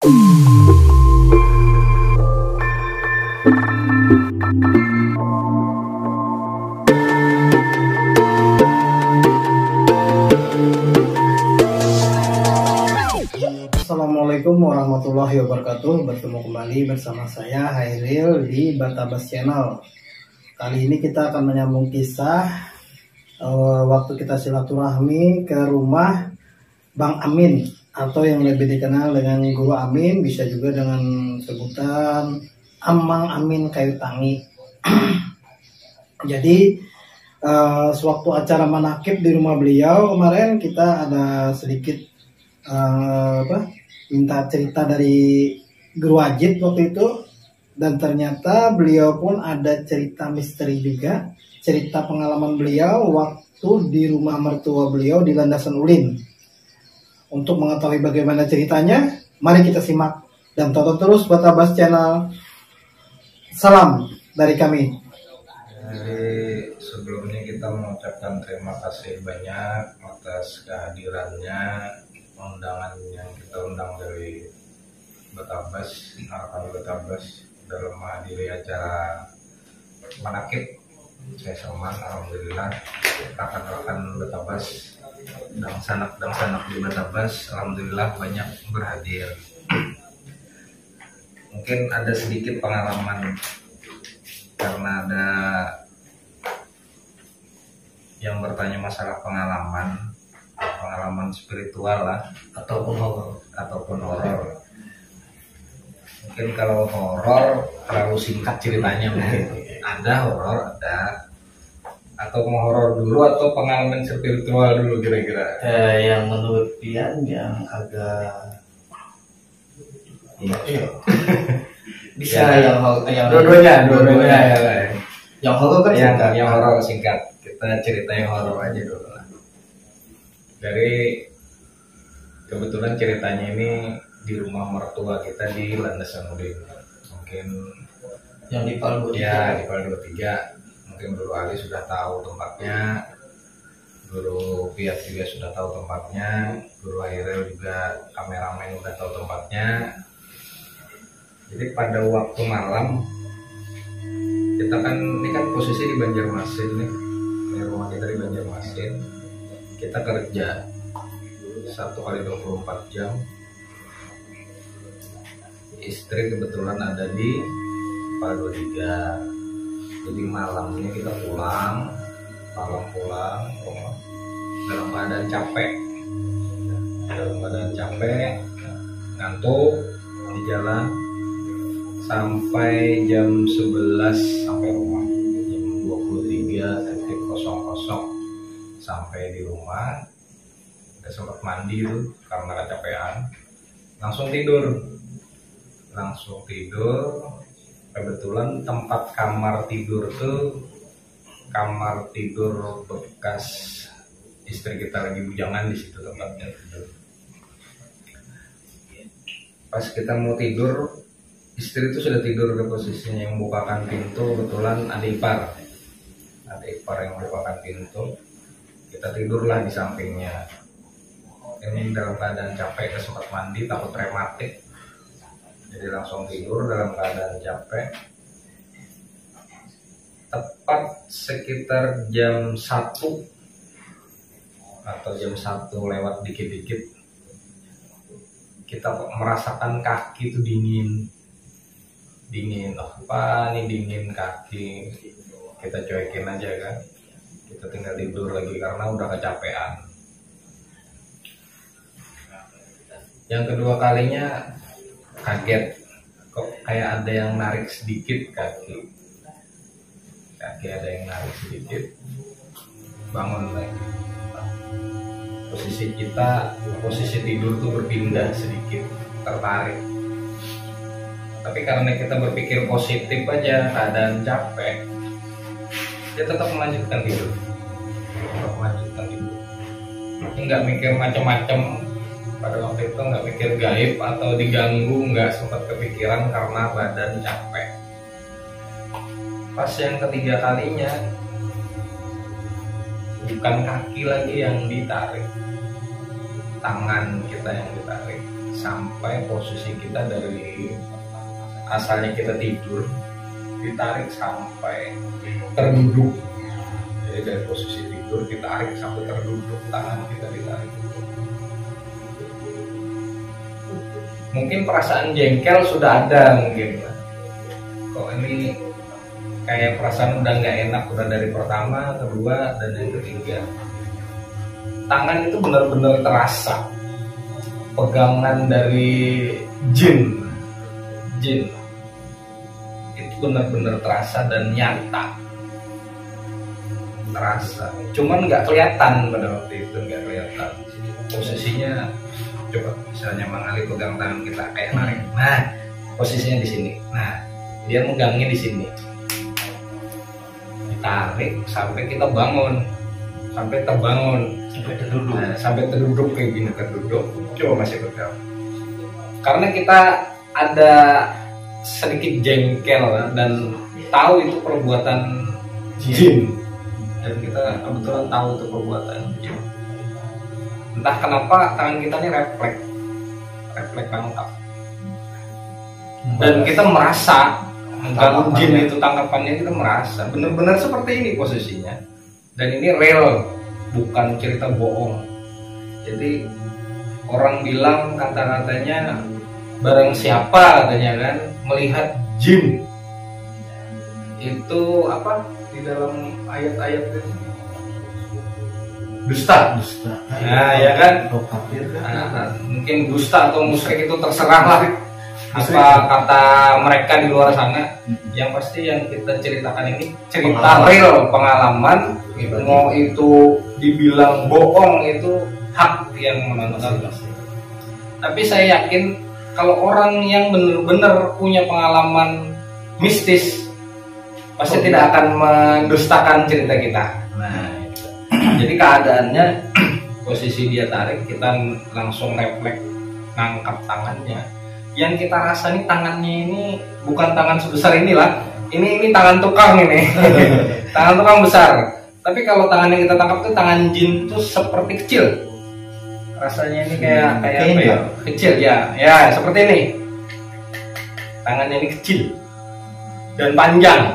Assalamualaikum warahmatullahi wabarakatuh. Bertemu kembali bersama saya Hairil di Batabas Channel. Kali ini kita akan menyambung kisah waktu kita silaturahmi ke rumah Bang Amin, atau yang lebih dikenal dengan Guru Amin, bisa juga dengan sebutan Amang Amin Kayu Tangi. Jadi sewaktu acara manakib di rumah beliau kemarin, kita ada sedikit minta cerita dari Guru Ajit waktu itu, dan ternyata beliau pun ada cerita misteri juga, cerita pengalaman beliau waktu di rumah mertua beliau di Landasan Ulin. Untuk mengetahui bagaimana ceritanya, mari kita simak dan tonton terus Batabas Channel. Salam dari kami. Jadi sebelumnya kita mengucapkan terima kasih banyak atas kehadirannya, undangan yang kita undang dari Batabas, harapan Batabas dalam menghadiri acara manakib. Saya Salman, alhamdulillah rekan-rekan Batabas dan sanak di Batabas alhamdulillah banyak berhadir. Mungkin ada sedikit pengalaman karena ada yang bertanya masalah pengalaman spiritual lah ataupun horor. Mungkin kalau horor terlalu singkat ceritanya, mungkin ada horor, ada atau mau horor dulu atau pengalaman spiritual dulu kira-kira. Yang menurut Pian yang agak bisa ya, yang dua-duanya ya. Yang horor kan singkat. Yang horor singkat. Kita ceritain horor aja dulu lah. Dari kebetulan ceritanya ini di rumah mertua kita di Landasan Ulin. Mungkin yang di Palu 23. Ya, di Palu 23. Mungkin Guru Ali sudah tahu tempatnya, Guru Piat juga sudah tahu tempatnya, Guru Hairil juga kameramen sudah tahu tempatnya. Jadi pada waktu malam, kita kan ini kan posisi di Banjarmasin nih, ini rumah kita di Banjarmasin. Kita kerja 1x24 jam. Istri kebetulan ada di Palu 23. Jadi malamnya kita pulang rumah dalam keadaan capek, ngantuk di jalan sampai jam 11 sampai rumah, jam 23.00 sampai di rumah. Kita sempat mandi tuh karena kecapean, langsung tidur. Kebetulan tempat kamar tidur tuh kamar tidur bekas istri kita lagi bujangan, di situ tempatnya tidur. Pas kita mau tidur, istri itu sudah tidur di posisinya yang membukakan pintu. Kebetulan ada ipar yang membukakan pintu. Kita tidurlah di sampingnya. Ini dalam keadaan capek, sempat mandi, takut rematik. Jadi langsung tidur dalam keadaan capek. Tepat sekitar jam 1 atau jam 1 lewat dikit-dikit, kita merasakan kaki itu dingin. Apa nih dingin kaki? Kita cuekin aja kan. Kita tinggal tidur lagi karena udah kecapean. Yang kedua kalinya kaget, kok kayak ada yang narik sedikit kaki ada yang narik sedikit. Bangun lagi, posisi tidur tuh berpindah sedikit, tertarik. Tapi karena kita berpikir positif aja, keadaan capek, dia tetap melanjutkan tidur. Nggak mikir macam-macam. Pada waktu itu nggak mikir gaib atau diganggu, nggak sempat kepikiran karena badan capek. Pas yang ketiga kalinya, bukan kaki lagi yang ditarik, tangan kita yang ditarik. sampai posisi kita dari asalnya kita tidur ditarik sampai terduduk. Jadi dari posisi tidur ditarik sampai terduduk, tangan kita ditarik. Mungkin perasaan jengkel sudah ada mungkin. Kok ini kayak perasaan udah nggak enak udah dari pertama, kedua, dan yang ketiga. Tangan itu benar-benar terasa pegangan dari jin itu benar-benar terasa dan nyata, terasa. Cuman nggak kelihatan pada waktu itu, nggak kelihatan posisinya. Coba misalnya Mang Ali pegang tangan kita kayak narik, nah posisinya di sini, nah dia megangnya di sini, ditarik sampai kita bangun, sampai terbangun, sampai terduduk kayak gini, terduduk. Coba masih pegang, karena kita ada sedikit jengkel dan tahu itu perbuatan jin, dan kita kebetulan tahu itu perbuatan jin. Entah kenapa tangan kita ini refleks tangkap, dan kita merasa kalau jin itu tangkapannya, kita merasa benar-benar seperti ini posisinya, dan ini real, bukan cerita bohong. Jadi orang bilang kata-katanya barang siapa katanya kan melihat jin itu apa di dalam ayat-ayat itu dusta. Nah ya kan, mungkin dusta atau musyrik itu terserah lah apa kata mereka di luar sana. Yang pasti yang kita ceritakan ini cerita real, pengalaman. Mau itu dibilang bohong itu hak yang menonton. Tapi saya yakin kalau orang yang benar-benar punya pengalaman mistis pasti tidak akan mendustakan cerita kita. Nah, jadi keadaannya posisi dia tarik, kita langsung refleks nangkap tangannya. Yang kita rasa nih tangannya ini bukan tangan sebesar inilah. Ini tangan tukang ini. Tangan tukang besar. Tapi kalau tangan yang kita tangkap itu tangan jin itu seperti kecil. Rasanya ini kayak apa ya? Kecil ya seperti ini. Tangannya ini kecil dan panjang.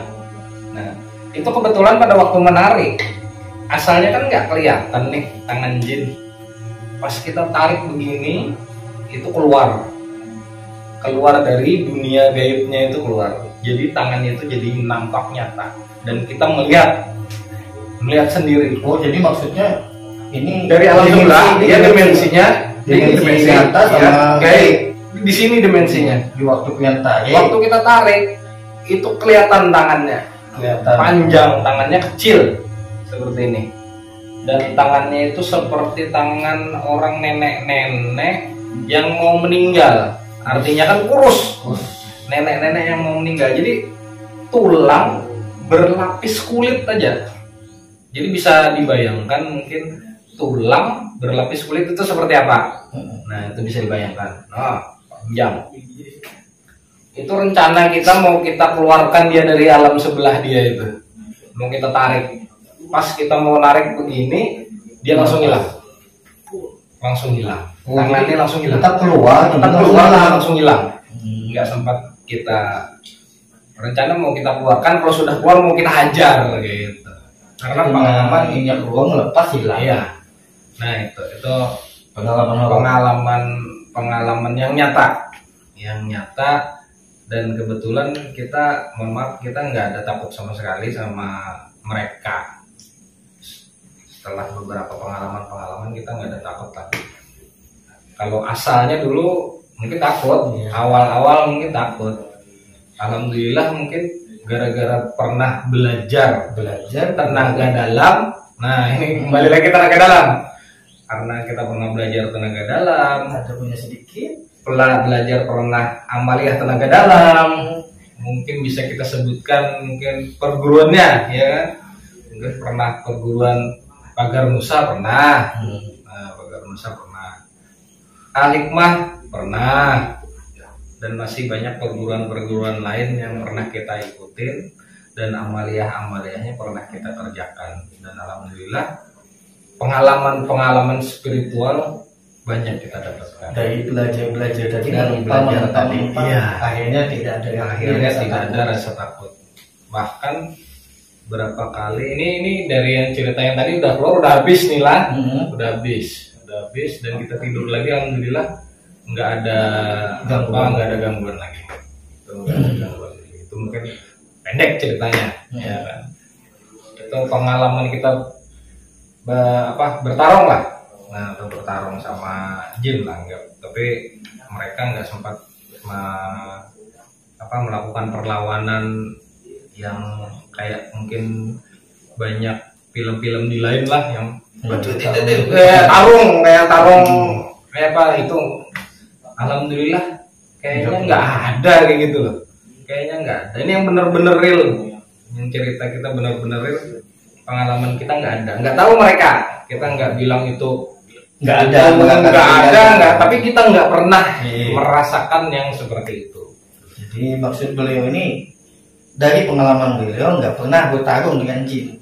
Nah, itu kebetulan pada waktu menarik, asalnya kan nggak kelihatan nih tangan jin. Pas kita tarik begini, itu keluar dari dunia gaibnya itu keluar. Jadi tangannya itu jadi nampak nyata dan kita melihat sendiri. Oh, jadi maksudnya ini dari alam sebelah, dia dimensi atas ya, kayak di sini dimensinya. Di waktu nyata, waktu kita tarik itu kelihatan tangannya, panjang, tangannya kecil seperti ini, dan tangannya itu seperti tangan orang nenek-nenek yang mau meninggal. Artinya kan kurus, nenek-nenek yang mau meninggal. Jadi tulang berlapis kulit aja. Jadi bisa dibayangkan mungkin tulang berlapis kulit itu seperti apa. Nah itu bisa dibayangkan. Panjang. Itu rencana kita mau kita keluarkan dia dari alam sebelah dia itu. Mau kita tarik. Pas kita mau narik begini, dia langsung hilang. Tangannya langsung hilang. Tetap keluar langsung hilang. Nggak sempat kita rencana mau kita keluarkan, kalau sudah keluar mau kita hajar gitu. Karena pengalaman minyak ruang lepas hilang. Iya. Nah itu pengalaman yang nyata, dan kebetulan kita, mohon maaf, kita nggak ada takut sama sekali sama mereka. Setelah beberapa pengalaman kita nggak ada takut lagi. Kalau asalnya dulu mungkin takut, awal-awal mungkin takut. Alhamdulillah mungkin gara-gara pernah belajar tenaga dalam. Nah ini kembali lagi tenaga dalam, karena kita pernah belajar tenaga dalam, ada punya sedikit belajar pernah amaliyah tenaga dalam. Mungkin bisa kita sebutkan mungkin perguruannya ya kan. Mungkin pernah perguruan Pagar Nusa pernah. Pagar Nusa pernah, Al-Hikmah pernah, dan masih banyak perguruan-perguruan lain yang pernah kita ikutin, dan amaliyah-amaliyahnya pernah kita kerjakan. Dan alhamdulillah pengalaman-pengalaman spiritual banyak kita dapatkan. Dari belajar tadi Dan menentang iya. akhirnya tidak ada Akhirnya tidak ada rasa takut. Bahkan berapa kali ini dari yang cerita yang tadi udah keluar, udah habis nih lah, udah habis dan kita tidur lagi, alhamdulillah nggak ada gangguan lagi. Itu mungkin pendek ceritanya, ya kan. Itu pengalaman kita bertarung lah. Nah, bertarung sama jin lah, enggak. Tapi mereka nggak sempat melakukan perlawanan yang kayak mungkin banyak film-film di lain lah yang tarung kayak apa itu. Alhamdulillah kayaknya nggak ada kayak gitu loh. Kayaknya nggak ada. Ini yang bener-bener real. Yang cerita kita bener-bener real. Pengalaman kita nggak ada. Nggak tahu mereka. Kita nggak bilang itu nggak ada. Tapi kita nggak pernah merasakan yang seperti itu. Jadi maksud beliau ini dari pengalaman beliau nggak pernah bertarung dengan jin.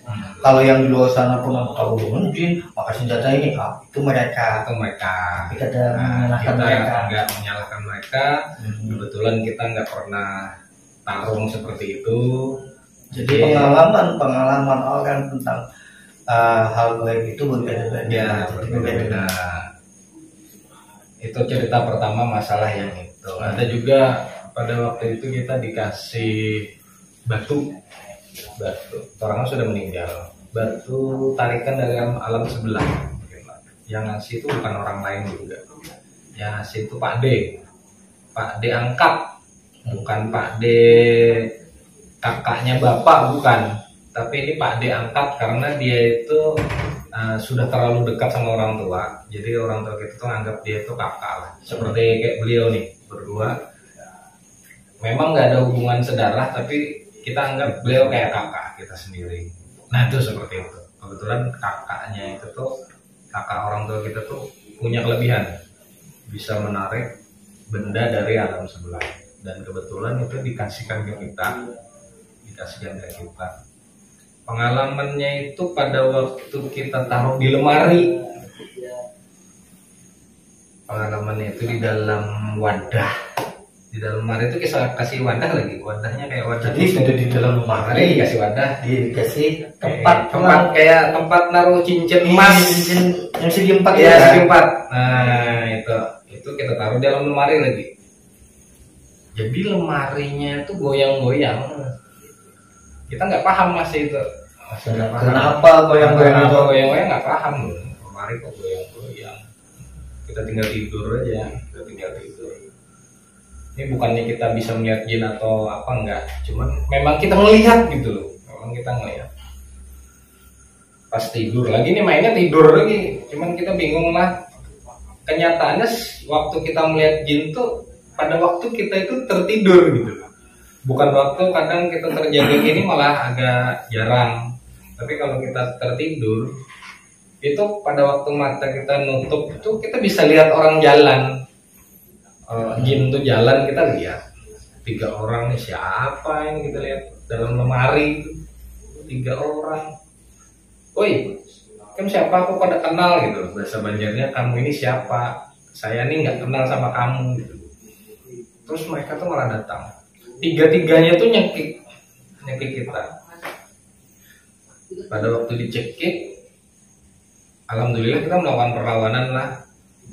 Kalau yang di luar sana pernah bertarung dengan jin, maka senjata ini itu mereka. Tapi kita nggak menyalahkan mereka. Kebetulan kita nggak pernah tarung seperti itu. Jadi pengalaman orang tentang hal gaib itu berbeda. Itu cerita pertama masalah yang itu. Ada juga pada waktu itu kita dikasih batu, orangnya sudah meninggal. Batu tarikan dari alam sebelah. Yang ngasih itu bukan orang lain juga. Yang ngasih itu Pak D angkat, bukan Pak D kakaknya bapak, bukan. Tapi ini Pak D angkat karena dia itu sudah terlalu dekat sama orang tua. Jadi orang tua kita tuh anggap dia itu kakak lah. Seperti kayak beliau nih berdua. Memang nggak ada hubungan sedarah, tapi kita anggap beliau kayak kakak kita sendiri. Nah itu seperti itu. Kebetulan kakaknya itu tuh, kakak orang tua kita tuh punya kelebihan, bisa menarik benda dari alam sebelah. Dan kebetulan itu dikasihkan ke kita. Pengalamannya itu pada waktu kita taruh di lemari. Pengalamannya itu di dalam wadah. Di dalam lemari itu kita kasih wadah lagi, wadahnya kayak wadah. Jadi sudah di dalam lemari dikasih wadah, dikasih tempat kayak tempat naruh cincin emas, yang segi empat ya, segi empat. Nah itu kita taruh di dalam lemari lagi. Jadi lemarinya itu goyang-goyang. Kita nggak paham masih itu. Kenapa goyang-goyang itu? Goyang-goyang nggak paham. Lemari kok goyang-goyang. Kita tinggal tidur aja. Ini bukannya kita bisa melihat jin atau apa, enggak, cuman memang kita melihat gitu loh. Memang kita ngelihat. Pas tidur lagi nih, mainnya tidur lagi. Cuman kita bingung lah. Kenyataannya waktu kita melihat jin tuh pada waktu kita itu tertidur gitu. Bukan waktu kadang kita terjaga gini malah agak jarang. Tapi kalau kita tertidur itu pada waktu mata kita nutup itu kita bisa lihat orang jalan. Jin tuh jalan, kita lihat 3 orang nih, siapa yang kita lihat dalam lemari 3 orang. Woi, kamu siapa? Aku pada kenal gitu. Bahasa Banjarnya, kamu ini siapa? Saya nih nggak kenal sama kamu gitu. Terus mereka tuh malah datang. 3-tiganya tuh nyekik kita. Pada waktu dicekik, alhamdulillah kita melakukan perlawanan lah.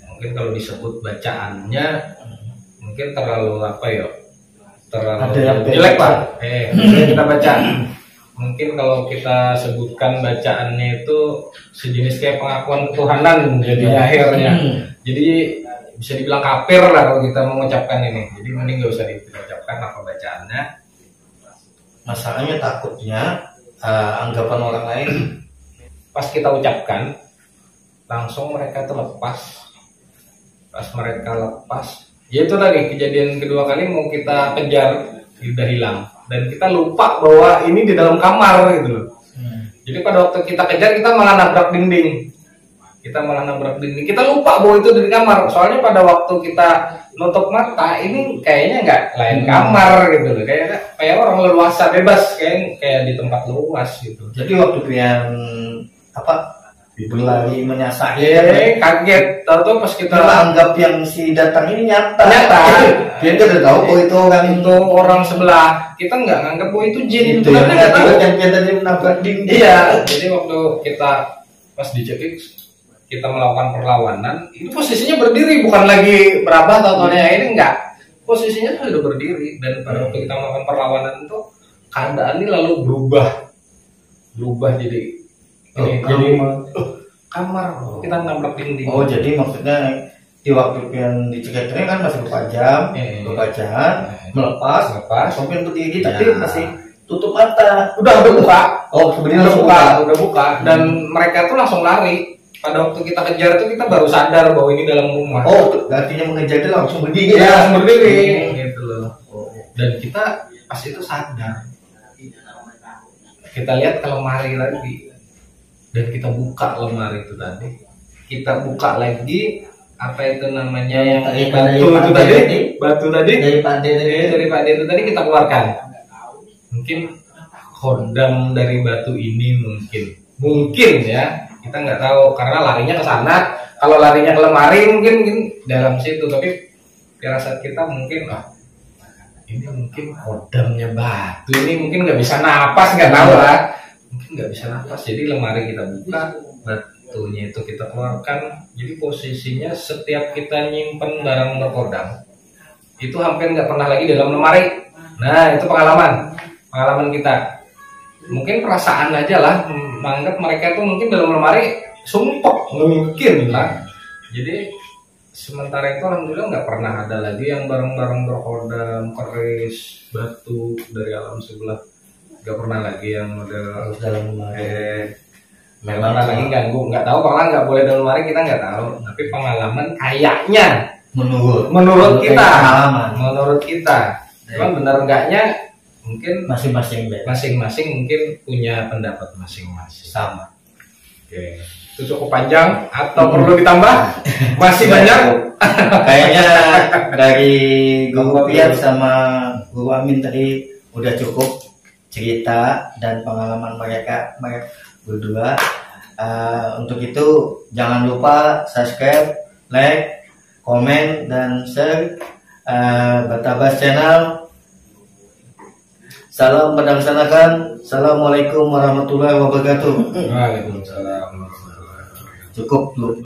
Mungkin kalau disebut bacaannya mungkin terlalu terlalu jelek pak. Kita baca. Mungkin kalau kita sebutkan bacaannya itu sejenis kayak pengakuan ketuhanan jadinya akhirnya. Jadi bisa dibilang kafir lah kalau kita mengucapkan ini. Jadi mending nggak usah diucapkan apa bacaannya. Masalahnya takutnya anggapan orang lain pas kita ucapkan langsung mereka itu lepas. Pas mereka lepas, ya itu tadi kejadian kedua kali mau kita kejar udah hilang dan kita lupa bahwa ini di dalam kamar gitu loh. Jadi pada waktu kita kejar kita malah nabrak dinding. Kita lupa bahwa itu di kamar. Soalnya pada waktu kita nutup mata ini kayaknya nggak lain kamar gitu loh. Kayak orang leluasa bebas kayak di tempat luas gitu. Jadi waktu yang berlari menyasar. Kaget. Tahu pas kita anggap yang si datang ini nyata. Dia udah tahu kok itu orang sebelah. Kita nggak nganggap bahwa itu jin. Itu yang tadi menabrak dinding. Iya. Jadi waktu kita pas dicekik, kita melakukan perlawanan, itu posisinya berdiri, bukan lagi berapa tahunnya ini enggak. Posisinya sudah berdiri, dan pada waktu kita melakukan perlawanan itu keadaan ini lalu berubah jadi kamar. Kita nabrak dinding. Oh, jadi maksudnya di waktu yang dicekik ini kan masih berpajang, melepas, sampai berdiri, tapi masih tutup mata. Udah buka. Oh, sebenarnya udah buka. Dan mereka tuh langsung lari. Pada waktu kita kejar itu kita baru sadar bahwa ini dalam rumah. Oh, artinya mengejar itu langsung berdiri. Ya, langsung berdiri. Gitu loh. Dan kita pas itu sadar. Kita lihat ke lemari lagi. Dan kita buka lemari itu tadi. Kita buka lagi apa itu namanya yang batu tadi dari Pak D itu tadi kita keluarkan. Mungkin kodam dari batu ini mungkin ya, kita nggak tahu karena larinya ke sana. Kalau larinya ke lemari mungkin dalam situ, tapi firasat kita mungkin ini mungkin kodamnya batu ini, mungkin nggak bisa napas, nggak tahu lah, mungkin nggak bisa napas. Jadi lemari kita buka, batunya itu kita keluarkan. Jadi posisinya setiap kita nyimpen barang berkodam itu hampir nggak pernah lagi dalam lemari. Nah, itu pengalaman kita. Mungkin perasaan aja lah, menganggap mereka itu mungkin dalam lemari sumpah, nggak mungkin lah. Jadi sementara itu alhamdulillah nggak pernah ada lagi yang barang-barang berkodam, keris, batu dari alam sebelah. Nggak pernah lagi yang model dalam lemari. Memang lagi ganggu, nggak tahu pernah nggak boleh dalam lemari, kita nggak tahu. Tapi pengalaman kayaknya menurut kita, cuman benar enggaknya mungkin masing-masing mungkin punya pendapat masing-masing. Sama. Oke. Itu cukup panjang atau perlu ditambah? Masih banyak. Kayaknya dari Guru Piat sama Guru Amin tadi udah cukup cerita dan pengalaman mereka berdua. Untuk itu jangan lupa subscribe, like, komen, dan share Batabas Channel. Salam melaksanakan. Assalamualaikum warahmatullahi wabarakatuh. Waalaikumsalam warahmatullahi wabarakatuh. Cukup dulu.